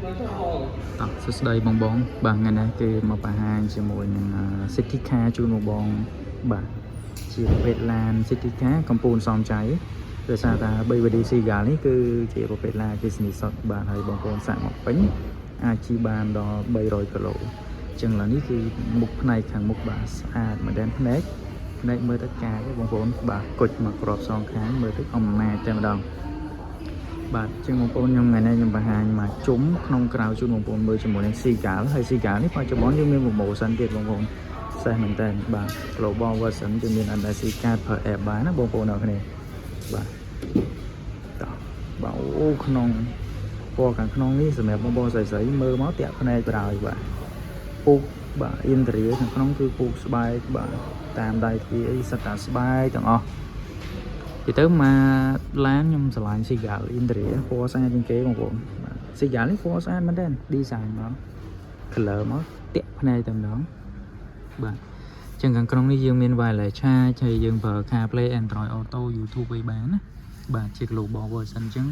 តោះសួស្តីបងបងបាទថ្ងៃនេះគឺមកបង្ហាញជាមួយនឹង City Car ជូនបងបងបាទជាប្រភេទឡាន City Car កំពូលសំចៃដោយសារថា BYD Seagull នេះគឺជាប្រភេទឡានអគ្គិសនីសុទ្ធបាទហើយបងប្អូនសាក់មកពេញអាចជិះបានដល់300គីឡូអញ្ចឹងឡាននេះគឺមុខផ្នែកខាងមុខបាទស្អាតមែនទែនភ្នែកមើលទៅការបងប្អូនបាទគុជមកក្របសងខាងមើលទៅអំណាចតែម្ដងបាទជាងបងប្អូនខ្ញុំថ្ងៃនេះខ្ញុំបង្ហាញមកជុំក្នុងក្រៅជូនបងប្អូនមើលជាមួយនឹង Seagull ហើយ Seagull នេះបច្ចុប្បន្នយើងមាន promotion ទៀតបងប្អូនសេះមែនតើបាទ Global version យើងមាន NSC card per app បានណាបងប្អូនអរគ្នាបាទតោះបាទអូក្នុងពណ៌ខាងក្នុងនេះសម្រាប់បងប្អូនស្រីៗមើលមកតាក់ភ្នែកបណ្ដោយបាទពូកបាទ interior ខាងក្នុងគឺពូកស្បែកបាទតាមដៃទ្វារអីសិតតែស្បែកទាំងអស់និយាយទៅមកឡានខ្ញុំឆ្លាញ់ Seagull interior ពណ៌ស្អាតជាងគេបងប្អូនបាទ Seagull នេះពណ៌ស្អាតមែនទេ design មក color មកតាក់ភ្នែកតែម្ដងបាទចឹងខាងក្នុងនេះយើងមាន wireless charge ហើយយើងប្រើ CarPlay Android Auto YouTube អីបានណាបាទជា global version ចឹង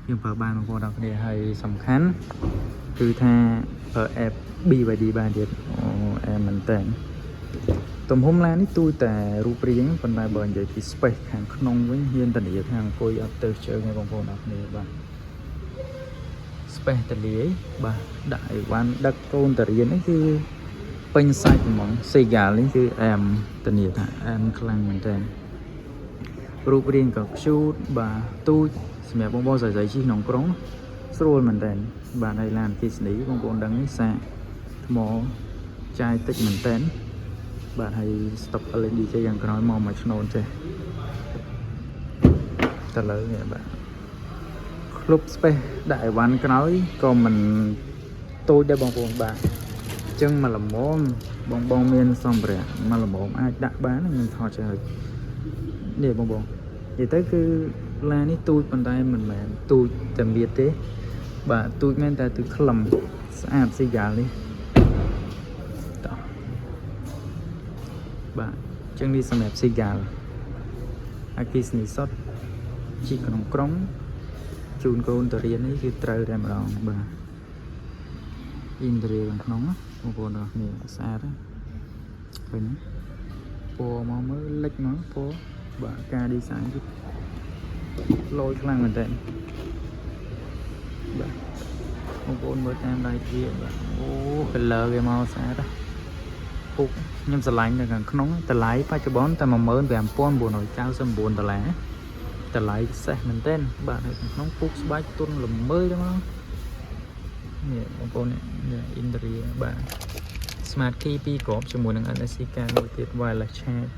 យើងប្រើបានបងប្អូនអរគ្នាហើយសំខាន់គឺថាប្រើ app BYD បានទៀតអូអែមែនតើទំហំឡាននេះទូតែរូបរាងប៉ុន្តែបើនិយាយពី space ខាងក្នុងវិញហ៊ានធានាថាអង្គុយអត់ទៅជើងទេបងប្អូនអរគ្នាបាទ space តលាយបាទដាក់អីវ៉ាន់ដឹកកូនតារៀននេះគឺពេញសាច់ហ្មង Seagull នេះគឺអែមធានាថាអែមខ្លាំងមែនតើរូបរាងក៏ខ្ជូតបាទទូចសម្រាប់បងប្អូនស្រីៗជិះក្នុងក្រុងស្រួលមែនតើបាទហើយឡានអគ្គិសនីបងប្អូនដឹងនេះសាកថ្មចាយតិចមែនតើបាទហើយ stop LED ចេះយ៉ាងក្រោយមកមួយឆ្នូនចេះទៅលើនេះបាទគ្រប់ space ដាក់អីវ៉ាន់ក្រោយក៏មិនតូចដែរបងប្អូនបាទអញ្ចឹងមកល្មមបងមានសម្ភារៈមកល្មមអាចដាក់បានខ្ញុំថតចោលនេះបងនិយាយទៅគឺឡាននេះទូចប៉ុន្តែមិនមែនទូចតែមានទេបាទទូចមែនតែគឺខ្លឹមស្អាត Seagull នេះតោះបាទអញ្ចឹងនេះសម្រាប់ Seagull អគ្គិសនីសុទ្ធជីក្នុងក្រុងជូនកូនទៅរៀននេះគឺត្រូវតែម្ដងបាទអ៊ីនទ្រីខាងក្នុងបងប្អូនអរគ្នាស្អាតឃើញពណ៌មកមើលលិចមកពណ៌បាទការ design គឺលយខ្លាំងមែនតើបាទបងប្អូនមើលតាមដៃទ្វារបាទអូ color វាមកស្អាតពុកខ្ញុំស្រឡាញ់នៅខាងក្នុងតម្លៃបច្ចុប្បន្នតែ $15,999 តម្លៃពិសេសមែនទែនបាទនៅខាងក្នុងពុកស្បែកទុនល្មើយទៅមកនេះបងប្អូននេះ interior បាទ smart key 2គ្រាប់ជាមួយនឹង NFC card មួយទៀត wireless charge